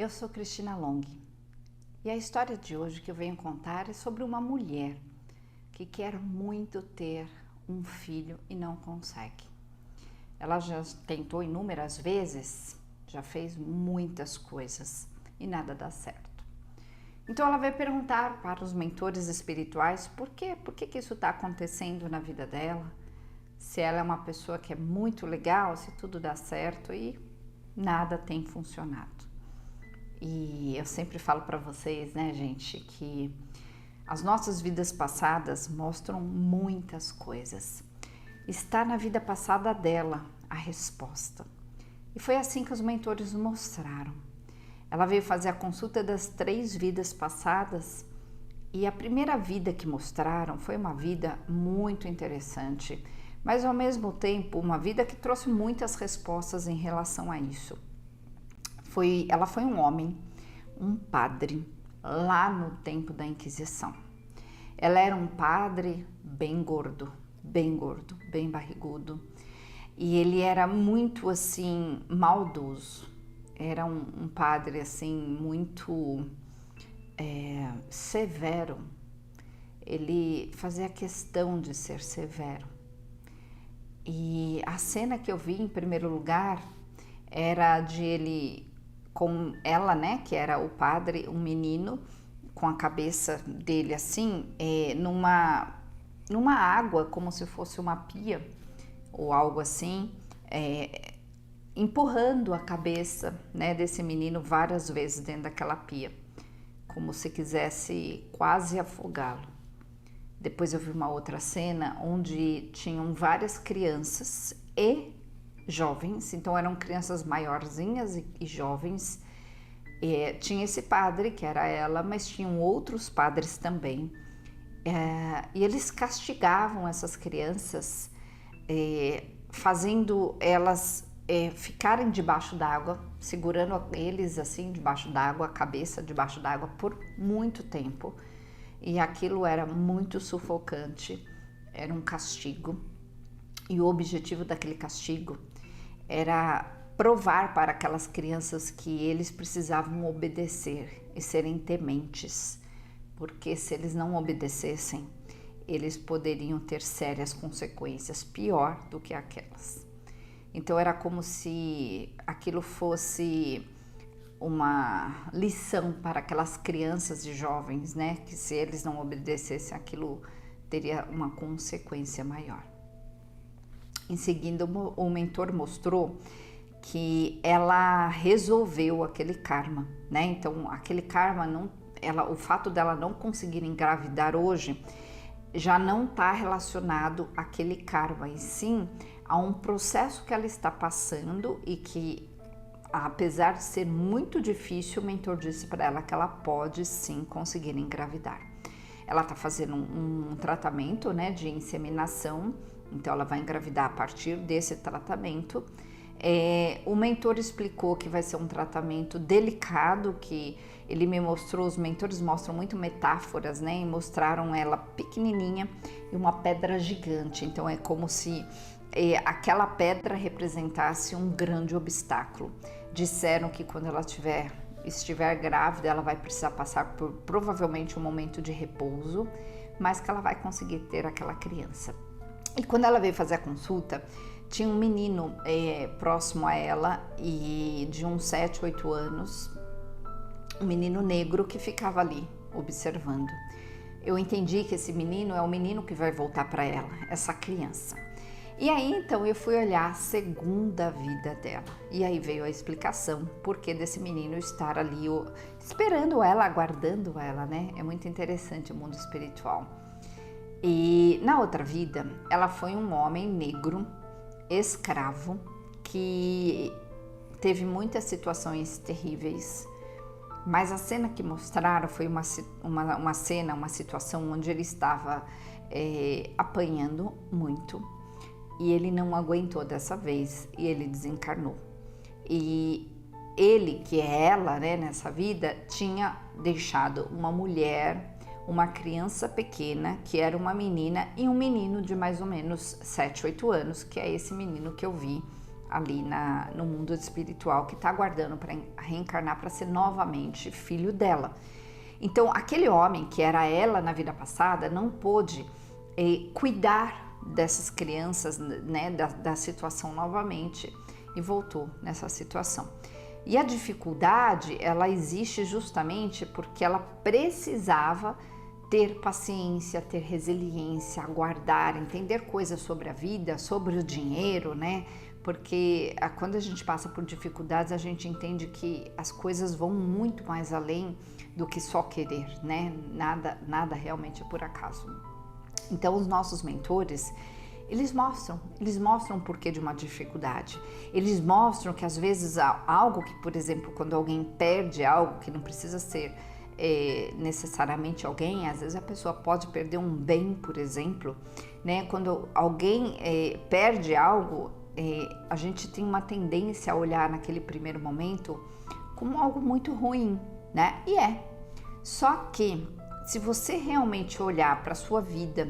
Eu sou Cristina Long e a história de hoje que eu venho contar é sobre uma mulher que quer muito ter um filho e não consegue. Ela já tentou inúmeras vezes, já fez muitas coisas e nada dá certo. Então ela vai perguntar para os mentores espirituais por que isso está acontecendo na vida dela, se ela é uma pessoa que é muito legal, se tudo dá certo e nada tem funcionado. E eu sempre falo para vocês, né, gente, que as nossas vidas passadas mostram muitas coisas. Está na vida passada dela a resposta. E foi assim que os mentores mostraram. Ela veio fazer a consulta das 3 vidas passadas e a primeira vida que mostraram foi uma vida muito interessante, mas ao mesmo tempo uma vida que trouxe muitas respostas em relação a isso. Ela foi um homem, um padre, lá no tempo da Inquisição. Ela era um padre bem gordo, bem barrigudo. E ele era muito, assim, maldoso. Era um padre, assim, muito severo. Ele fazia questão de ser severo. E a cena que eu vi, em primeiro lugar, era de ele com ela, né, que era o padre, um menino, com a cabeça dele assim, numa água, como se fosse uma pia, ou algo assim, empurrando a cabeça, né, desse menino várias vezes dentro daquela pia, como se quisesse quase afogá-lo. Depois eu vi uma outra cena onde tinham várias crianças e jovens, então eram crianças maiorzinhas e jovens. Tinha esse padre, que era ela, mas tinham outros padres também. E eles castigavam essas crianças, fazendo elas ficarem debaixo d'água, segurando eles assim debaixo d'água, a cabeça debaixo d'água por muito tempo. E aquilo era muito sufocante, era um castigo. E o objetivo daquele castigo era provar para aquelas crianças que eles precisavam obedecer e serem tementes, porque se eles não obedecessem, eles poderiam ter sérias consequências, pior do que aquelas. Então era como se aquilo fosse uma lição para aquelas crianças e jovens, né? Que se eles não obedecessem, aquilo teria uma consequência maior. Em seguida, o mentor mostrou que ela resolveu aquele karma, né? Então, aquele karma, o fato dela não conseguir engravidar hoje já não está relacionado àquele karma, e sim a um processo que ela está passando e que, apesar de ser muito difícil, o mentor disse para ela que ela pode sim conseguir engravidar. Ela está fazendo um tratamento, né, de inseminação, então ela vai engravidar a partir desse tratamento. O mentor explicou que vai ser um tratamento delicado, que ele me mostrou, os mentores mostram muito metáforas, né, e mostraram ela pequenininha e uma pedra gigante, então é como se aquela pedra representasse um grande obstáculo. Disseram que quando ela estiver grávida, ela vai precisar passar por provavelmente um momento de repouso, mas que ela vai conseguir ter aquela criança. E quando ela veio fazer a consulta, tinha um menino próximo a ela, e de uns 7, 8 anos, um menino negro que ficava ali observando. Eu entendi que esse menino é o menino que vai voltar para ela, essa criança. E aí então eu fui olhar a segunda vida dela, e aí veio a explicação por que desse menino estar ali esperando ela, aguardando ela, né? É muito interessante o mundo espiritual. E na outra vida ela foi um homem negro, escravo, que teve muitas situações terríveis, mas a cena que mostraram foi uma situação onde ele estava apanhando muito. E ele não aguentou dessa vez e ele desencarnou. E ele, que é ela, né, nessa vida, tinha deixado uma mulher, uma criança pequena, que era uma menina, e um menino de mais ou menos 7, 8 anos, que é esse menino que eu vi ali no mundo espiritual, que está aguardando para reencarnar para ser novamente filho dela. Então, aquele homem que era ela na vida passada não pôde cuidar dessas crianças, né, da situação novamente, e voltou nessa situação. E a dificuldade, ela existe justamente porque ela precisava ter paciência, ter resiliência, aguardar, entender coisas sobre a vida, sobre o dinheiro, né? Porque quando a gente passa por dificuldades, a gente entende que as coisas vão muito mais além do que só querer, né? Nada realmente é por acaso. Então, os nossos mentores, eles mostram o porquê de uma dificuldade. Eles mostram que às vezes algo que, por exemplo, quando alguém perde algo, que não precisa ser necessariamente alguém, às vezes a pessoa pode perder um bem, por exemplo, né? Quando alguém perde algo, a gente tem uma tendência a olhar naquele primeiro momento como algo muito ruim, né? E só que se você realmente olhar para a sua vida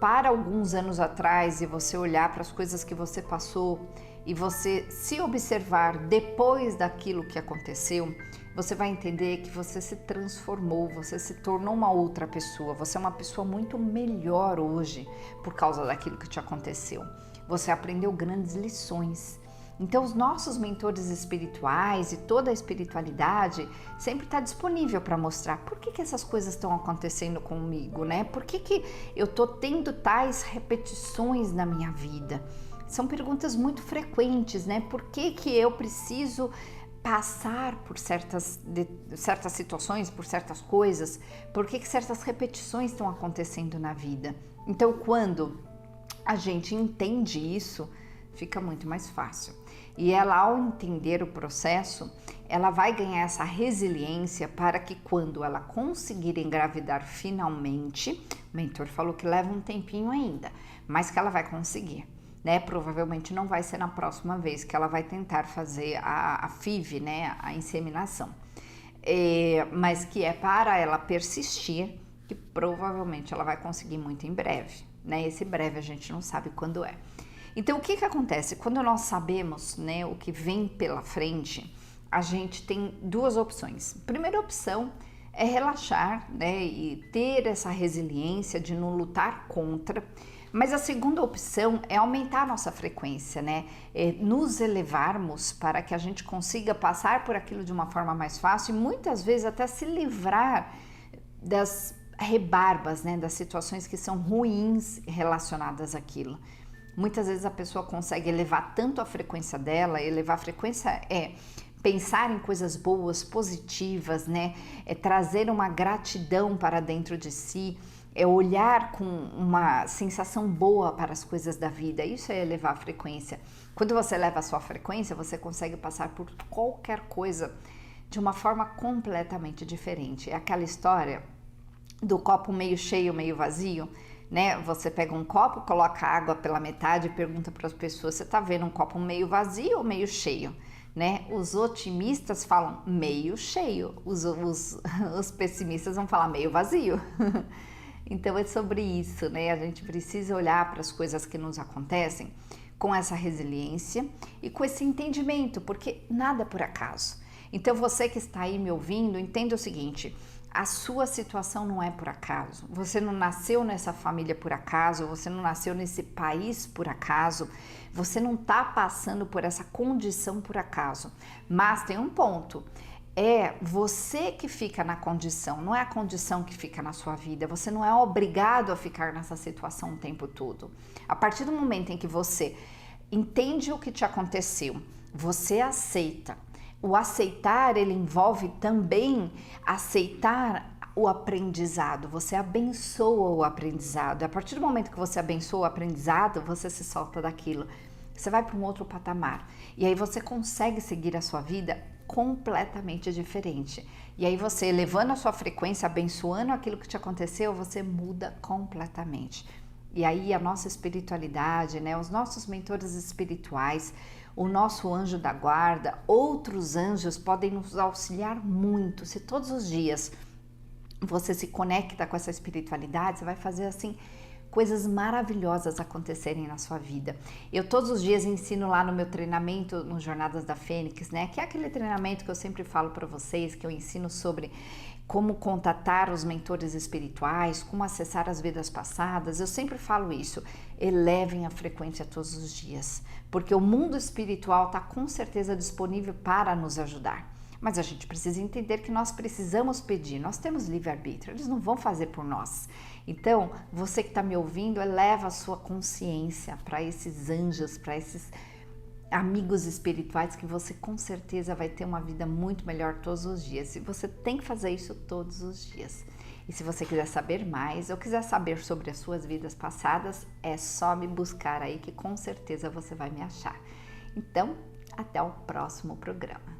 para alguns anos atrás e você olhar para as coisas que você passou e você se observar depois daquilo que aconteceu, você vai entender que você se transformou, você se tornou uma outra pessoa, você é uma pessoa muito melhor hoje por causa daquilo que te aconteceu. Você aprendeu grandes lições. Então, os nossos mentores espirituais e toda a espiritualidade sempre está disponível para mostrar por que essas coisas estão acontecendo comigo, né? Por que eu estou tendo tais repetições na minha vida? São perguntas muito frequentes, né? Por que eu preciso passar por certas situações, por certas coisas? Por que certas repetições estão acontecendo na vida? Então, quando a gente entende isso, fica muito mais fácil. E ela, ao entender o processo, ela vai ganhar essa resiliência para que quando ela conseguir engravidar finalmente, o mentor falou que leva um tempinho ainda, mas que ela vai conseguir, né? Provavelmente não vai ser na próxima vez que ela vai tentar fazer a FIV, né? A inseminação. Mas que é para ela persistir, que provavelmente ela vai conseguir muito em breve, né? Esse breve a gente não sabe quando é. Então, o que acontece? Quando nós sabemos, né, o que vem pela frente, a gente tem duas opções. A primeira opção é relaxar, né, e ter essa resiliência de não lutar contra. Mas a segunda opção é aumentar a nossa frequência, né? Nos elevarmos para que a gente consiga passar por aquilo de uma forma mais fácil e muitas vezes até se livrar das rebarbas, né, das situações que são ruins relacionadas àquilo. Muitas vezes a pessoa consegue elevar tanto a frequência dela, elevar a frequência pensar em coisas boas, positivas, né? Trazer uma gratidão para dentro de si, olhar com uma sensação boa para as coisas da vida. Isso é elevar a frequência. Quando você eleva a sua frequência, você consegue passar por qualquer coisa de uma forma completamente diferente. É aquela história do copo meio cheio, meio vazio, né? Você pega um copo, coloca água pela metade e pergunta para as pessoas: você está vendo um copo meio vazio ou meio cheio? Né? Os otimistas falam meio cheio, os pessimistas vão falar meio vazio. Então é sobre isso, né? A gente precisa olhar para as coisas que nos acontecem com essa resiliência e com esse entendimento, porque nada é por acaso. Então você que está aí me ouvindo, entenda o seguinte: a sua situação não é por acaso. Você não nasceu nessa família por acaso, você não nasceu nesse país por acaso, você não está passando por essa condição por acaso. Mas tem um ponto: é você que fica na condição, não é a condição que fica na sua vida. Você não é obrigado a ficar nessa situação o tempo todo. A partir do momento em que você entende o que te aconteceu, você aceita. O aceitar, ele envolve também aceitar o aprendizado. Você abençoa o aprendizado. A partir do momento que você abençoa o aprendizado, você se solta daquilo. Você vai para um outro patamar. E aí você consegue seguir a sua vida completamente diferente. E aí você, elevando a sua frequência, abençoando aquilo que te aconteceu, você muda completamente. E aí a nossa espiritualidade, né, os nossos mentores espirituais, o nosso anjo da guarda, outros anjos podem nos auxiliar muito. Se todos os dias você se conecta com essa espiritualidade, você vai fazer assim coisas maravilhosas acontecerem na sua vida. Eu todos os dias ensino lá no meu treinamento, no Jornadas da Fênix, né? Que é aquele treinamento que eu sempre falo para vocês, que eu ensino sobre como contatar os mentores espirituais, como acessar as vidas passadas. Eu sempre falo isso, elevem a frequência todos os dias, porque o mundo espiritual está com certeza disponível para nos ajudar. Mas a gente precisa entender que nós precisamos pedir, nós temos livre-arbítrio, eles não vão fazer por nós. Então, você que está me ouvindo, eleva a sua consciência para esses anjos, para esses amigos espirituais, que você com certeza vai ter uma vida muito melhor todos os dias. E você tem que fazer isso todos os dias. E se você quiser saber mais ou quiser saber sobre as suas vidas passadas, é só me buscar aí que com certeza você vai me achar. Então, até o próximo programa.